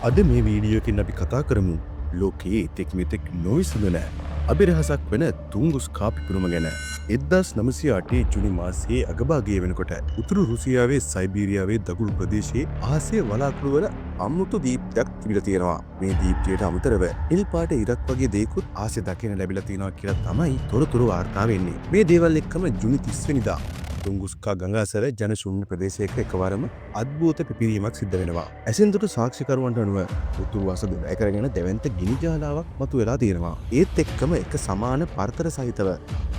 අද මේ වීඩියෝකින් අපි කතා කරමු ලෝකයේ එතෙක් මෙතෙක් නොවිසඳන අභිරහසක් වෙන තුංගුස් කාපිපුරුම ගැන. 1908 ජුනි මාසයේ අගභාගය වෙනකොට උතුරු රුසියාවේ සයිබීරියාවේ දකුණු ප්‍රදේශයේ අහසේ වලාකුළු වල අමුතු දීප්තියක් තිබිලා තියෙනවා. මේ දීප්තියට අමතරව නිල් පාට ඉරක් වගේ දේකුත් ආසේ දකින්න ලැබිලා තියෙනවා කියලා තමයි තොරතුරු වාර්තා වෙන්නේ. මේ දේවල් එක්කම ජුනි 30 වෙනිදා තුංගුස්කා ගංගාසර ජනශූන්‍ය ප්‍රදේශයක එකවරම අද්භූත පිපිරීමක් සිද්ධ වෙනවා. ඇසෙන්දුට සාක්ෂිකරුවන්ට අනුව උතුරු අස දෙවැය කරගෙන දැවැන්ත ගිනි ජාලාවක් මතුවලා තියෙනවා. ඒත් එක්කම එක සමාන පරතර සහිතව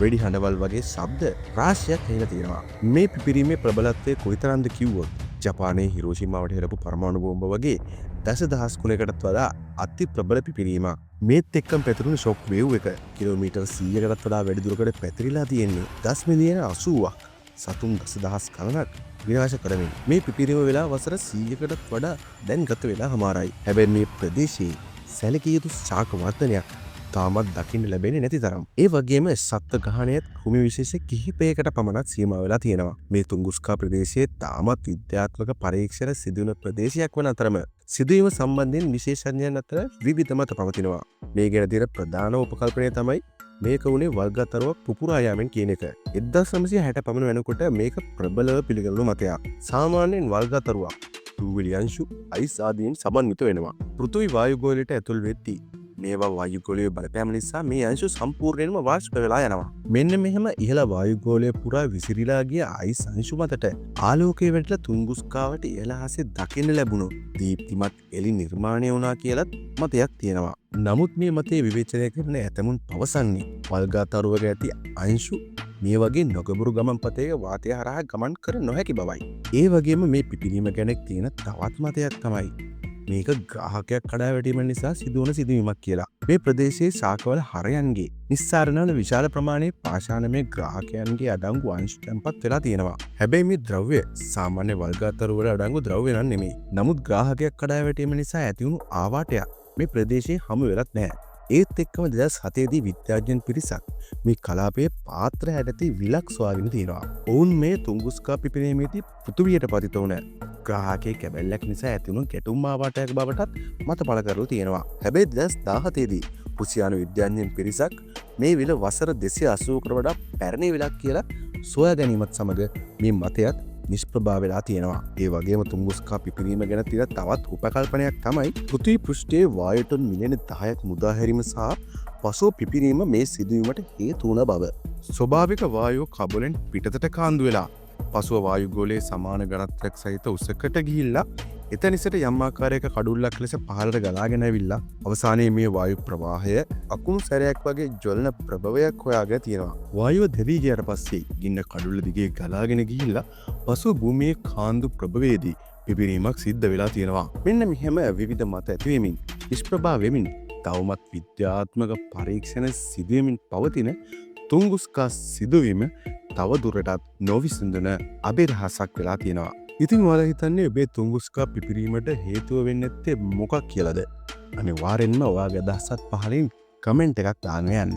වෙඩි හඬවල් වගේ ශබ්ද රාශියක් ඇහිලා තියෙනවා. මේ පිපිරීමේ ප්‍රබලත්වය කොයිතරම්ද කිව්වොත් ජපානයේ හිරෝෂිමාවට හෙරපු පරමාණු බෝම්බ වගේ දසදහස් ගුණයකටත් වඩා අති ප්‍රබල පිපිරීමක්. මේත් එක්කම පැතිරුණු ෂොක් වේව් එක කිලෝමීටර් 100කටත් වඩා වැඩි දුරකට පැතිරිලා තියෙන්නේ. 10 මිලියන 80ක් සතුන් දසදහස් ගණනක් විනාශ කරමින් මේ පිපිරීම වෙලා වසර 100කටත් වඩා දැන් ගත වෙලා හමාරයි. හැබැයි මේ ප්‍රදේශයේ සැලකිය යුතු ශාක වර්ධනයක් තාමත් දකින්න ලැබෙන්නේ නැති තරම්. ඒ වගේම සත්ත්ව ගහණයත් භූමි විශේෂ කිහිපයකට පමණක් සීමා වෙලා තියෙනවා. මේ තුංගුස්කා ප්‍රදේශයේ තාමත් විද්‍යාත්මක පරීක්ෂණ සිදුවන ප්‍රදේශයක් වන අතරම සිදුවීම සම්බන්ධයෙන් විශේෂඥයන් අතර විවිධ මත පවතිනවා. මේ ගැන තියෙන ප්‍රධාන උපකල්පනය තමයි මේක වුණේ වල්ගතරුවක් පුපුරා යාමෙන් කියන එක. 1960 පමණ වෙනකොට මේක ප්‍රබලව පිළිගැනුණු මතයක්. සාමාන්‍යයෙන් වල්ගතරුවක් දූවිලි අංශු අයිස් ආදීන් සමන්විත වෙනවා. පෘථිවි වායුගෝලයට ඇතුල් වෙද්දී මේවා වායුගෝලයේ බලපෑම නිසා මේ අංශු සම්පූර්ණයෙන්ම වාෂ්ප වෙලා යනවා. මෙන්න මෙහෙම ඉහළ වායුගෝලය පුරා විසිරීලා ගිය අයිස් අංශු මතට ආලෝකයේ වැටලා තුංගුස්කාවට ඉහළ ආසේ දකින්න ලැබුණු දීප්තිමත් එළි නිර්මාණය වුණා කියලත් මතයක් තියෙනවා. නමුත් මේ මතයේ විවේචනය කරන ඇතමුන් පවසන්නේ වල්ගතරුවක ඇති අංශු මේ වගේ නොගබුරු ගමන් පතයක වාතය හරහා ගමන් කර නොහැකි බවයි. ඒ වගේම මේ පිපිරීම ගැන තියෙන තවත් මතයක් තමයි මේක ග්‍රාහකයක් කඩා වැටීම නිසා සිදුවන සිදුවීමක් කියලා. මේ ප්‍රදේශයේ ශාකවල හරයන්ගේ නිස්සාරණවල විශාල ප්‍රමාණයේ පාෂාණමය ග්‍රාහකයන්ගේ අඩංගු අංශ තැන්පත් වෙලා තියෙනවා. හැබැයි මේ ද්‍රව්‍ය සාමාන්‍ය වල්ගතරු වල අඩංගු ද්‍රව්‍ය නන් නෙමෙයි. නමුත් ග්‍රාහකයක් කඩා වැටීම නිසා ඇතිවුණු ආවාටයක් මේ ප්‍රදේශයේ හමු වෙලත් නැහැ. ඒත් එක්කම 2007 දී විද්‍යාඥයන් පිරිසක් මේ කලාපයේ පාත්‍ර හැඩති විලක් සොයාගෙන තියෙනවා. ඔවුන් මේ තුංගුස්කා පිපිරීමේදී පෘථිවියට පතිත වුණ ග්‍රාහකයේ කැබැල්ලක් නිසා ඇතිවුණු ගැටුම් ආවාටයක් බවටත් මත පළ කරලා තියෙනවා. හැබැයි 2017 දී රුසියානු විද්‍යාඥයන් පිරිසක් මේ විල වසර 280කට වඩා පැරණි විලක් කියලා සොයා ගැනීමත් සමග මේ මතයත් නිෂ්ප්‍රභා වෙලා තියෙනවා. ඒ වගේම තුංගුස්කා පිපිරීම ගැන තියෙන තවත් උපකල්පනයක් තමයි පෘථිවි පෘෂ්ඨයේ වායු ටන් මිලියන 10ක් මුදා හැරීම සහ පසුව පිපිරීම මේ සිදුවීමට හේතු වුණ බව. ස්වභාවික වායුව කබලෙන් පිටතට කාන්දු වෙලා පසුව වායුගෝලයේ සමාන ඝනත්වයක් සහිත උසකට ගිහිල්ලා එතනිසට යම් ආකාරයක කඩුල්ලක් ලෙස පහළට ගලාගෙන ඇවිල්ලා අවසානයේ මේ වායු ප්‍රවාහය අකුණු සැරයක් වගේ ජොලන ප්‍රභවයක් හොයාගෙන තියෙනවා. වායුව දෙවි ගියට පස්සේ ගින්න කඩුල්ල දිගේ ගලාගෙන ගිහිල්ලා පසුව භූමියේ කාන්දු ප්‍රභවයේදී පිපිරීමක් සිද්ධ වෙලා තියෙනවා. මෙන්න මෙහෙම විවිධ මත ඇතිවෙමින් නිෂ්ප්‍රභා වෙමින් තවමත් විද්‍යාත්මක පරීක්ෂණ සිදුවෙමින් පවතින තුංගුස්කා සිදුවීම තව දුරටත් නොවිසඳන අභිරහසක් වෙලා තියෙනවා. ඉතින් ඔයාලා හිතන්නේ ඔබේ තුංගුස්කා පිපිරීමට හේතුව වෙන්නේ නැත්තේ මොකක් කියලාද? අනිවාර්යෙන්ම ඔයාගේ අදහසත් පහලින් කමෙන්ට් එකක් දාන්න යන්න.